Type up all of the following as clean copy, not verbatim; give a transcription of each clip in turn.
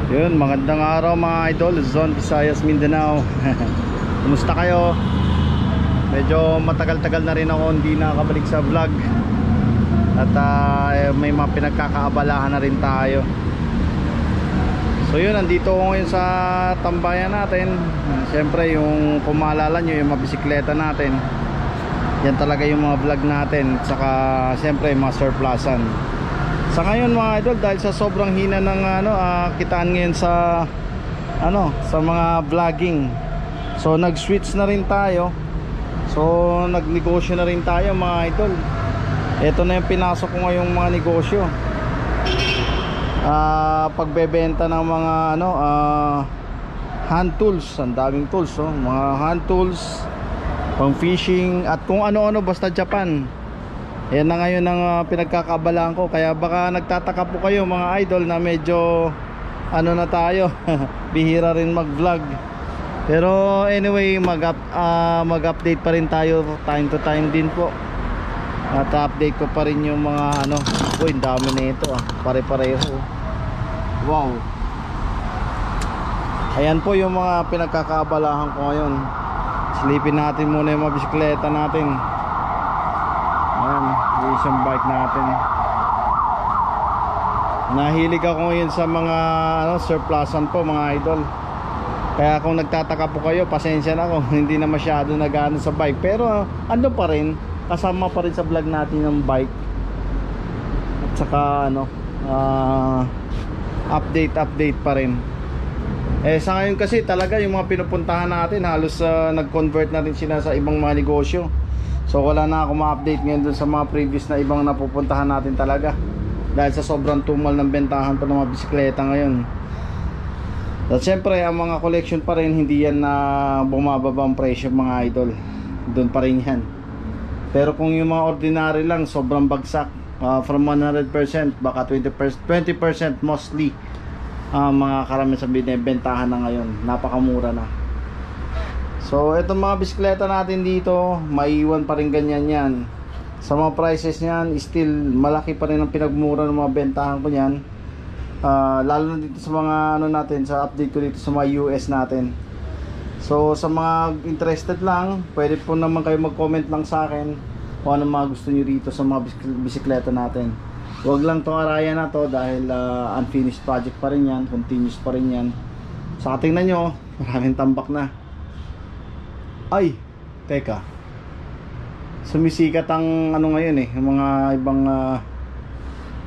Yun, magandang araw mga idol, Luzon, Visayas, Mindanao. Kumusta kayo? Medyo matagal-tagal na rin ako hindi nakabalik sa vlog. At may mga pinagkakaabalahan na rin tayo. So yun, nandito ako ngayon sa tambayan natin. Siyempre yung kung maalala nyo, yung mga bisikleta natin, yan talaga yung mga vlog natin. Saka siyempre yung mga surplusan. Sa ngayon mga idol, dahil sa sobrang hina ng kitaan ngayon sa sa mga vlogging, so nag-switch na rin tayo. So nagnegosyo na rin tayo mga idol. Ito na yung pinasok ko ngayong mga negosyo. Pagbebenta ng mga hand tools. Ang daming tools, mga hand tools, pang fishing at kung ano-ano basta Japan. Yan na ngayon ang pinagkakaabalahan ko. Kaya baka nagtataka po kayo mga idol na medyo na tayo bihira rin mag vlog. Pero anyway, mag-update pa rin tayo time to time din po. At update ko pa rin yung mga uy, dami na ito pare-pareho. Wow. Ayan po yung mga pinagkakaabalahan ko ngayon. Silipin natin muna yung mga bisikleta natin. Ayan, yung bike natin. Nahilig ako ngayon sa mga surplusan po mga idol. Kaya kung nagtataka po kayo, pasensya na ako. Hindi na masyado nag-ano sa bike. Pero ano pa rin, kasama pa rin sa vlog natin ng bike. At saka update pa rin. Sa ngayon kasi talaga yung mga pinupuntahan natin halos nag-convert na rin sila sa ibang mga negosyo. So wala na ako ma-update ngayon dun sa mga previous na ibang napupuntahan natin talaga. Dahil sa sobrang tumal ng bentahan pa ng mga bisikleta ngayon. At syempre ang mga collection pa rin, hindi yan na bumababa ang presyo mga idol. Doon pa rin yan. Pero kung yung mga ordinary lang, sobrang bagsak. From 100% baka 20% mostly. Mga karamihan sa binibentahan na ngayon, napakamura na. So itong mga bisikleta natin dito, maiwan pa rin ganyan yan. Sa mga prices niyan, still malaki pa rin ang pinagmura ng mga bentahan ko niyan. Lalo na dito sa mga natin, sa update ko dito sa mga US natin. So sa mga interested lang, pwede po naman kayo mag-comment lang sa akin kung ano mga gusto niyo dito sa mga bisikleta natin. Huwag lang tong Araya na to dahil unfinished project pa rin yan, continuous pa rin yan. Saka tingnan nyo, maraming tambak na. Ay, teka. Sumisikat ang ngayon yung mga ibang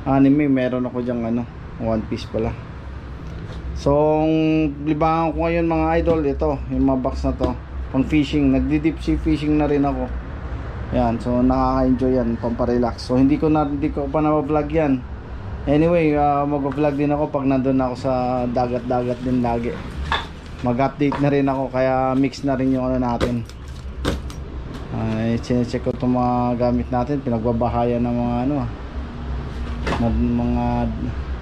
anime, meron ako dyang One Piece pala. So, libangan ko ngayon mga idol, ito, yung mga box na to, pang fishing, nagdi-deep sea fishing na rin ako. Yan, so nakaka-enjoy yan, pamparelax. So hindi ko pa na-vlog yan. Anyway, mag-vlog din ako pag nandun ako sa dagat-dagat din lagi. Mag-update na rin ako, kaya mix na rin yung natin. Check ko itong mga gamit natin, pinagbabahayan ng mga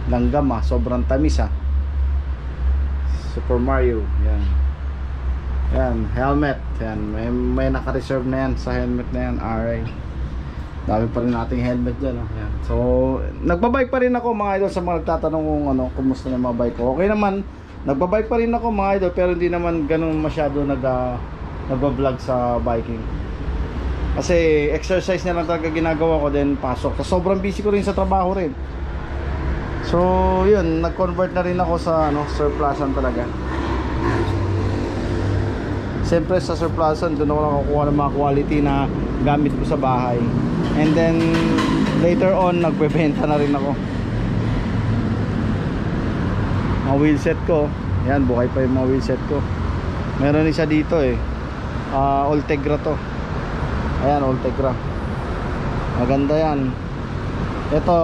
langgam sobrang tamis Super Mario, yan. Yan, helmet. Yan, may naka-reserve na yan sa helmet na yan. Alright. Dami pa rin nating helmet dyan. Yan. So, nagbabike pa rin ako mga idol, sa mga nagtatanong kung kumusta na yung mga bike ko. Okay naman, nagbabike pa rin ako mga idol, pero hindi naman ganun masyado nagbablog sa biking. Kasi exercise na lang talaga ginagawa ko, then pasok. So, sobrang busy ko rin sa trabaho rin. So, yun, nag-convert na rin ako sa surplusan talaga. Siyempre sa surplusan, doon ako nakakuha ng mga quality na gamit ko sa bahay. And then later on, nagbebenta na rin ako. Mga wheelset ko, yan, buhay pa yung mga wheelset ko. Meron isa dito Ultegra to. Ayan, Ultegra. Maganda yan. Ito,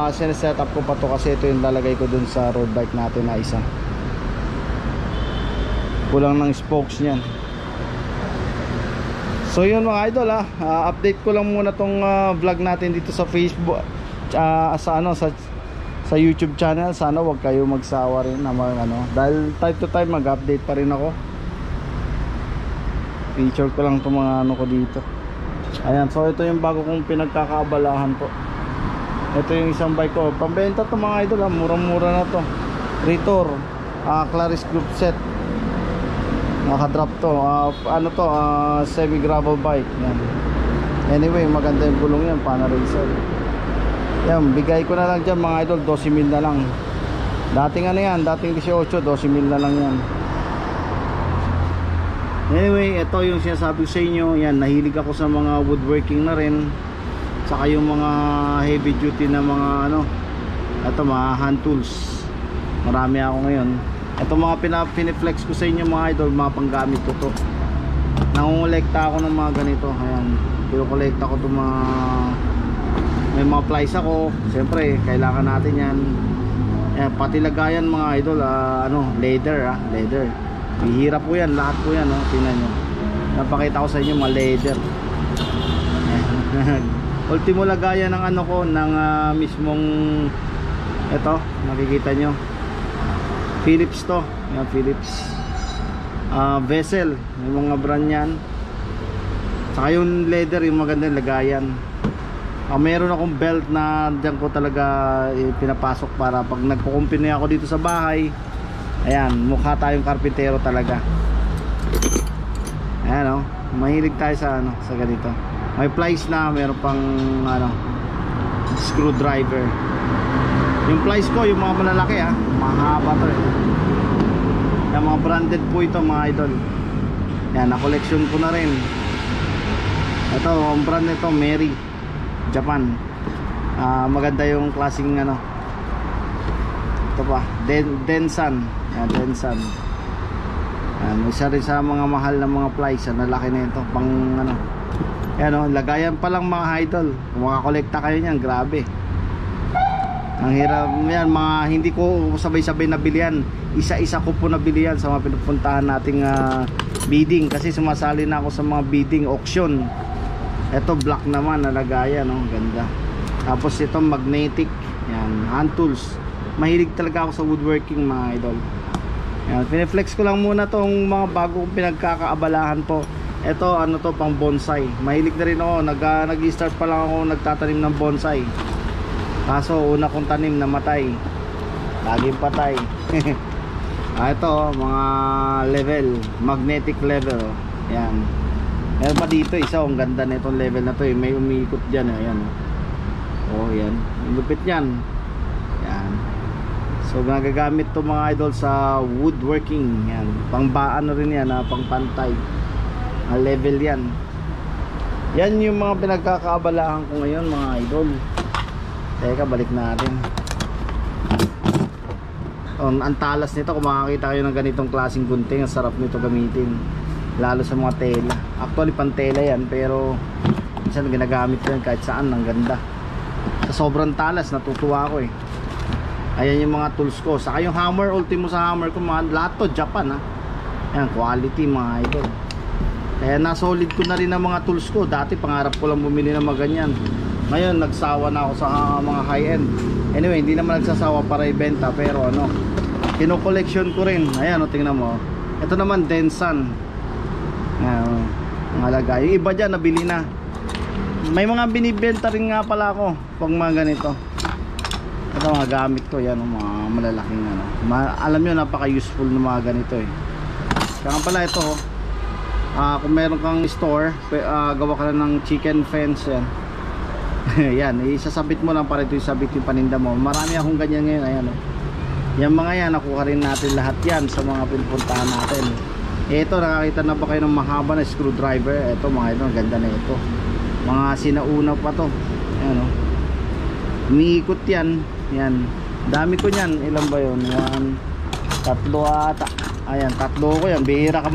sineset up ko pa to kasi ito yung lalagay ko dun sa road bike natin na isa. Kulang ng spokes niyan. So yun mga idol update ko lang muna tong vlog natin dito sa Facebook, sa YouTube channel. Sana wag kayo magsawa rin na dahil time to time mag-update pa rin ako. Feature ko lang itong mga ko dito. Ayan, so ito yung bago kong pinagkakaabalahan po. Ito yung isang bike ko, pambenta to mga idol murang-mura na to. Ritor Claris Group set. Naka-drop to. Ano to? Semi gravel bike. Yan. Anyway, maganda yung gulong yan, pana racer. Yan, bigay ko na lang dyan mga idol, 12,000 na lang. Dating ano yan, dating 18, 12,000 na lang yan. Anyway, ito yung sinasabi ko sa inyo. Yan, nahilig ako sa mga woodworking na rin. Saka yung mga heavy duty na mga ano, ito mga hand tools. Marami ako ngayon. Ito mga piniflex ko sa inyo mga idol, mga panggamit ko to. Nangongolekta ako ng mga ganito. Ayan, pinokolekta ko itong mga, may mga plies ako. Siyempre, kailangan natin yan. Ayan, pati lagayan mga idol, leather leather. Bihira po yan, lahat po yan, tingnan nyo. Napakita ko sa inyo mga leather. Ultimo lagayan ng ano ko, ng mismong ito, nakikita nyo, Philips to. Yan, Philips vessel, yung mga brand yan. Saka yung leather, yung magandang lagayan. Meron akong belt na dyan ko talaga pinapasok para pag nagkukumpine ako dito sa bahay. Ayan, mukha tayong karpintero talaga. Ayan, mahilig tayo sa sa ganito. May plies na, meron pang screwdriver. Yung plies ko, yung mga malalaki mahaba to yung mga branded po ito mga idol. Yan, na-collection ko na rin. Ito, ang brand nito, Mary, Japan. Maganda yung klaseng ito pa, Densan. Yan, Densan. Yan, isa rin sa mga mahal na mga plies. Nalaki na ito, pang yan, lagayan pa lang mga idol. Kung makakolekta kayo niyan, grabe. Ang hirap yan, mga hindi ko sabay-sabay nabili yan. Isa-isa ko po nabili yan sa mga pinupuntahan nating bidding. Kasi sumasali na ako sa mga bidding auction. Ito black naman na lagayan, ganda. Tapos ito magnetic. Yan, hand tools. Mahilig talaga ako sa woodworking mga idol. Yan, pineflex ko lang muna tong mga bago kong pinagkakaabalahan po. Ito to, pang bonsai. Mahilig na rin ako, nag-start pa lang ako nagtatanim ng bonsai. Kaso una kong tanim namatay, laging patay. Ito mga level, magnetic level. Yan. Meron pa dito isa, ang ganda na itong level na to may umiikot dyan. Ayan. Yan, lupit yan. Yan. So nagagamit to mga idol sa woodworking. Yan, pang ano rin yan, pang pantay. Level yan. Yan yung mga pinagkakaabalahan ko ngayon mga idol. Teka, balik natin. Ang talas nito, kung makakita kayo ng ganitong klaseng gunting, ang sarap nito gamitin, lalo sa mga tela. Actually pan tela yan, pero minsan ginagamit ko yan kahit saan. Ang ganda, sa sobrang talas natutuwa ako Ayan yung mga tools ko. Saka yung hammer, ultimo sa hammer ko lahat to Japan Ayan, quality mga idol. Kaya nasolid ko na rin ang mga tools ko. Dati pangarap ko lang bumili ng mga ganyan. Ngayon nagsawa na ako sa mga high end. Anyway, hindi naman nagsasawa para ibenta, pero kino-collection ko rin. Ayan, tingnan mo. Ito naman Densan. Ang halaga. Yung iba dyan nabili na. May mga binibenta rin nga pala ako pag mga ganito. Ito mga gamit ko, yan mga malalaking alam nyo, napaka useful ng mga ganito Kaya pala ito kung meron kang store, gawa ka lang ng chicken fence yan. Yan, isasabit mo lang para ito isabit yung paninda mo. Marami akong ganyan ngayon. Ayan Yan mga yan, nakuha rin natin lahat yan sa mga pinupuntahan natin. Ito, nakakita na ba kayo ng mahaba na screwdriver? Ito mga ito, ganda na ito. Mga sinauna pa to. Ayan umiikot yan. Yan, dami ko yan. Ilan ba yun? Yan, 3 ata. Ayan, 3 ko yan. Bihira ka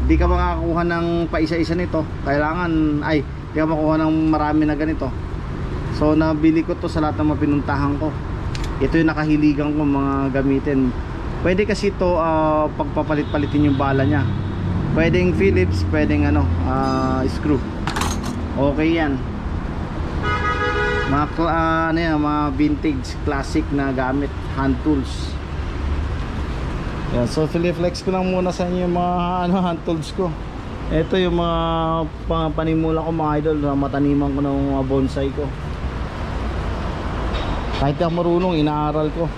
hindi ka makakuha ng paisa-isa nito. Kailangan, hindi ka makuha ng marami na ganito. So nabili ko to sa lahat ng mga pinuntahan ko. Ito yung nakahiligan ko mga gamitin. Pwede kasi ito pagpapalit-palitin yung bala nya. Pwedeng Philips, pwedeng screw. Okay yan. Mga vintage classic na gamit, hand tools. Yeah, so flex ko lang muna sa inyo yung mga hand tools ko. Ito yung mga panimula ko mga idol, na mataniman ko ng mga bonsai ko. Kahit ako marunong, inaaral ko.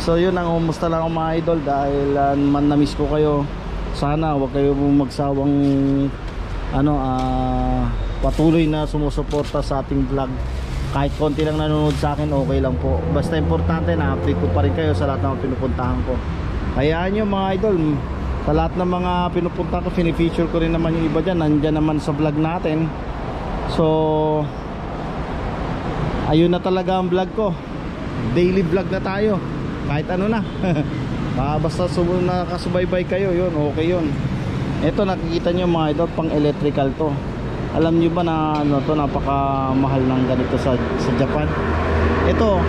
So yun, ang umusta lang ako mga idol dahil na-miss ko kayo. Sana wag kayo magsawang patuloy na sumusuporta sa ating vlog. Kahit konti lang nanonood sa akin, okay lang po. Basta importante na update ko pa rin kayo sa lahat ng pinupuntahan ko. Hayaan nyo mga idol, sa lahat ng mga pinupuntahan ko, fini-feature ko rin naman yung iba dyan. Nandyan naman sa vlog natin. So ayun na talaga ang vlog ko. Daily vlog na tayo. Kahit ano na. Basta nakasubaybay kayo, yun, okay yun. Ito nakikita nyo mga idol, pang electrical to. Alam nyo ba na to, napakamahal ng ganito sa Japan. Ito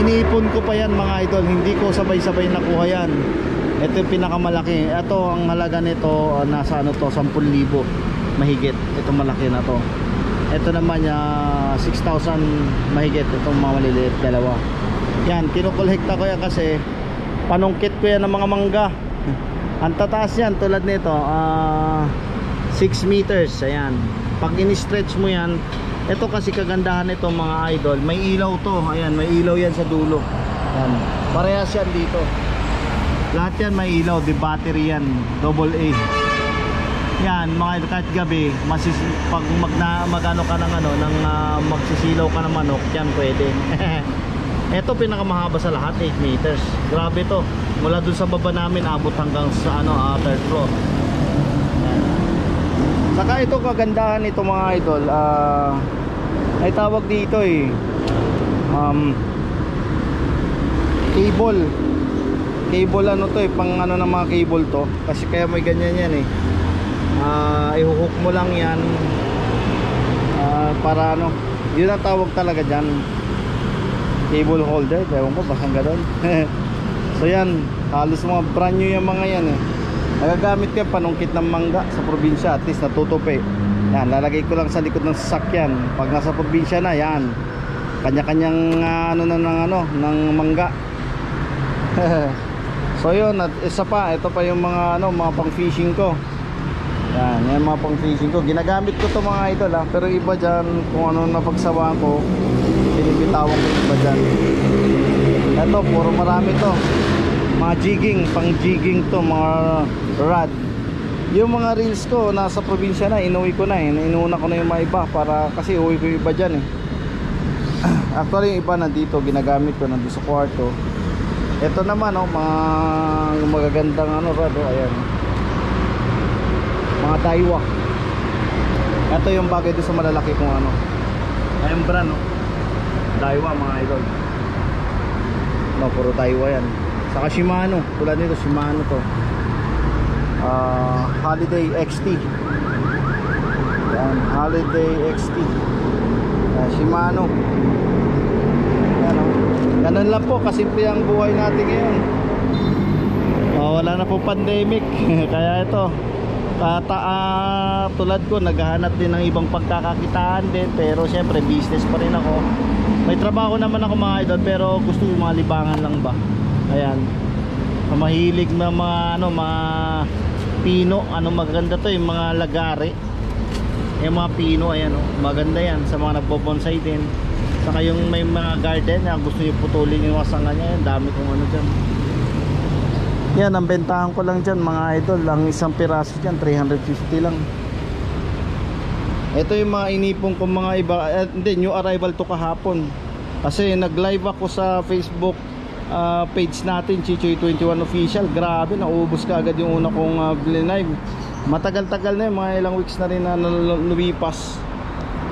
iniipon ko pa yan mga idol, hindi ko sabay-sabay nakuha yan. Ito yung pinakamalaki. Ito ang halaga nito, nasa 10,000 mahigit. Ito malaki na to. Ito naman 6,000 mahigit. Itong mga maliliit dalawa. Yan, kinukolekta ko yan kasi panungkit ko yan ng mga mangga. Ang tataas yan tulad nito 6 meters. Ayan, pag in-stretch mo yan, ito kasi kagandahan nito mga idol, may ilaw to. Ayan, may ilaw yan sa dulo. Ayan, parehas yan dito. Lahat yan may ilaw, di battery yan, AA. Yan, mga kahit gabi, pag magano ka ng magsisilaw ka ng manok, yan pwede. Ito pinakamahaba sa lahat, 8 meters. Grabe to. Mula dun sa baba namin abot hanggang sa third floor. Yan. Saka ito kagandahan nito mga idol, ay tawag dito cable pang ng mga cable to, kasi kaya may ganyan yan ihuhook mo lang yan para yun ang tawag talaga dyan, cable holder, ewan ko basta gano'n. So yan, halos mga brand new yung mga yan nagagamit ko panungkit ng mangga sa probinsya, at least natutupi. Yan, lalagay ko lang sa likod ng sasakyan. Pag nasa probinsya na, yan, kanya-kanyang ng mangga. So yun, at isa pa, ito pa yung mga mga pang fishing ko. Yan mga pang fishing ko. Ginagamit ko to mga idol pero iba dyan, kung ano napagsawaan ko, pinibitawan ko iba dyan. Ito, puro marami to. Mga jigging, pang jigging to, mga rod. Yung mga reels ko, nasa probinsya na, inuwi ko na inuuna ko na yung mga iba, para kasi uwi ko yung iba dyan Actually yung iba nandito, ginagamit ko nandito sa kwarto. Ito naman mga magagandang rod ayan, mga Daiwa. Ito yung bagay doon sa malalaki kung ayun brand Daiwa mga idol. Puro Daiwa yan. Saka Shimano, tulad nito Shimano to, Holiday XT. Yan, Holiday XT, Shimano. Yan ganun lang po, kasimple ang buhay natin ngayon. Wala na po pandemic. Kaya ito, tulad ko, naghahanap din ng ibang pagkakakitaan din, pero syempre business pa rin ako. May trabaho naman ako mga idol, pero gusto ko mga libangan lang ba. Ayan, mahilig na mga pino, maganda to yung mga lagari, yung mga pino, ayan maganda yan sa mga nagbobonsai din. Saka yung may mga garden gusto nyo putulin yung wasanga nya, dami kong dyan. Yan, ang bentahan ko lang dyan mga idol, ang isang piraso dyan 350 lang. Ito yung mga inipong kong mga iba, new arrival to kahapon, kasi nag live ako sa Facebook page natin, Chichoy21 official. Grabe, naubos ka agad yung una kong live. Matagal-tagal na mga ilang weeks na rin na lumipas.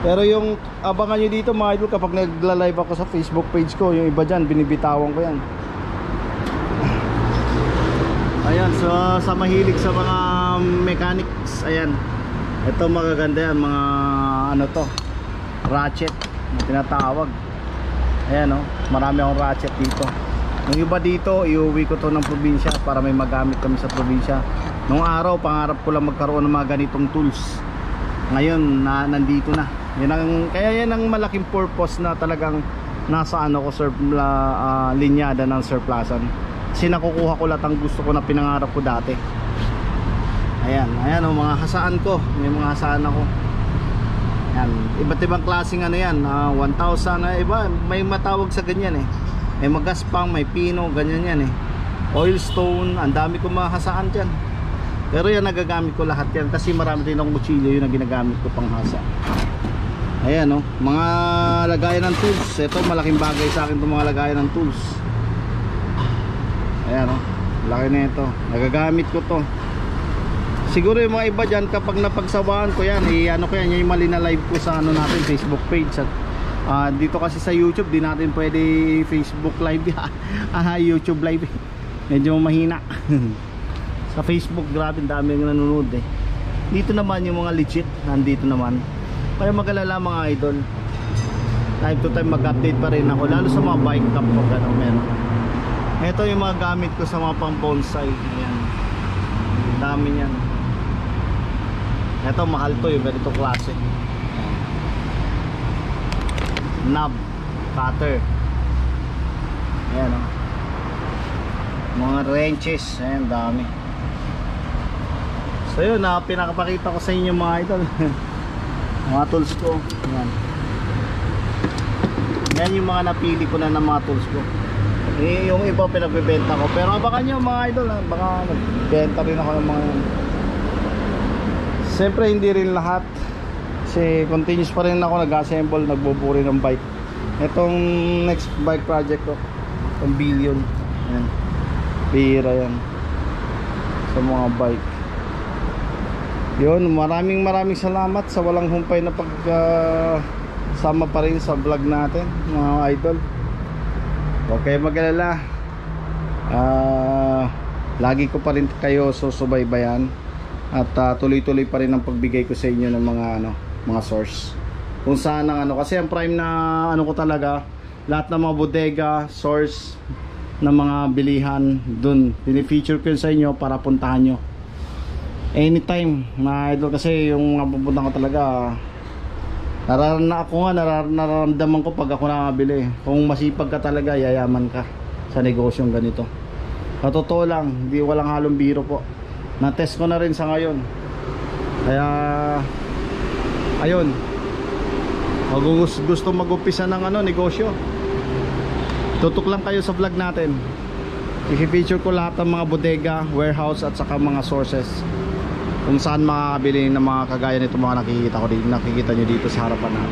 Pero yung abangan nyo dito mga idol, kapag nagla-live ako sa Facebook page ko, yung iba dyan binibitawan ko yan. Ayan, so sa mahilig sa mga mechanics, ayan, ito magaganda yan, mga to, ratchet na tinatawag. Ayan marami akong ratchet dito. Yung iba dito, iuwi ko to ng probinsya para may magamit kami sa probinsya. Nung araw, pangarap ko lang magkaroon ng mga ganitong tools. Ngayon, nandito na. Kaya yan ang malaking purpose na talagang nasa linyada ng surplusan. Kasi nakukuha ko lahat ang gusto ko na pinangarap ko dati. Ayan mga hasaan ko. May mga hasaan ako. Yan, iba't ibang klaseng ano yan, 1,000 na iba, may matawag sa ganyan eh. May magaspang, may pino, ganyan yan eh. Oil stone, ang dami kong mahasaan dyan. Pero yan nagagamit ko lahat yan kasi marami din akong kutsilyo yun na ginagamit ko pang hasa. Ayan oh, mga lagayan ng tools. Ito malaking bagay sa akin itong mga lagayan ng tools. Ayan oh, laki na ito. Nagagamit ko to. Siguro yung mga iba dyan kapag napagsawaan ko yan, ano ko yan, yung mali na live ko sa ano natin, Facebook page. At dito kasi sa YouTube, di natin pwede Facebook live. YouTube live. Medyo mahina. Sa Facebook, grabe, dami yung nanonood eh. Dito naman yung mga legit, nandito naman. Kaya mag-alala mga idol. Time to time mag-update pa rin ako, lalo sa mga bike cup ko, gano'n meron. Ito yung mga gamit ko sa mga pang bonsai. Ayan. Dami yan. Ito mahal to yung ganito klase. Knob cutter. Ayan o. Mga wrenches. Ayan, dami. So yun, pinakapakita ko sa inyo mga idol. Mga tools ko. Ayan. Yan yung mga napili ko na ng mga tools ko. Yung iba pinagbebenta ko. Pero abangan nyo mga idol, baka nagbenta rin ako ng mga yan. Siyempre hindi rin lahat. Kasi continuous pa rin ako nag-assemble, nagbuburi ng bike. Itong next bike project ko, itong Billion. Ayan. Bihira yan sa mga bike. Yun, maraming salamat sa walang humpay na sama pa rin sa vlog natin mga idol. Okay, mag-alala. Lagi ko pa rin kayo susubaybayan. At tuloy-tuloy pa rin ang pagbigay ko sa inyo ng mga source. Kung saan ang kasi ang prime na ko talaga, lahat ng mga bodega, source ng mga bilihan, dun pini-feature ko yun sa inyo para puntahan nyo anytime na idol. Kasi yung mga pupuntahan ko talaga, nararamdaman ko pag ako nakabili. Kung masipag ka talaga, yayaman ka sa negosyong ganito. Sa totoo lang, walang halong biro po. Na-test ko na rin sa ngayon. Kaya ayun, gusto mag-umpisa ng negosyo, tutok lang kayo sa vlog natin. I-feature ko lahat ng mga bodega, warehouse at saka mga sources kung saan makakabili ng mga kagaya nito mga nakikita nyo dito sa harapan natin.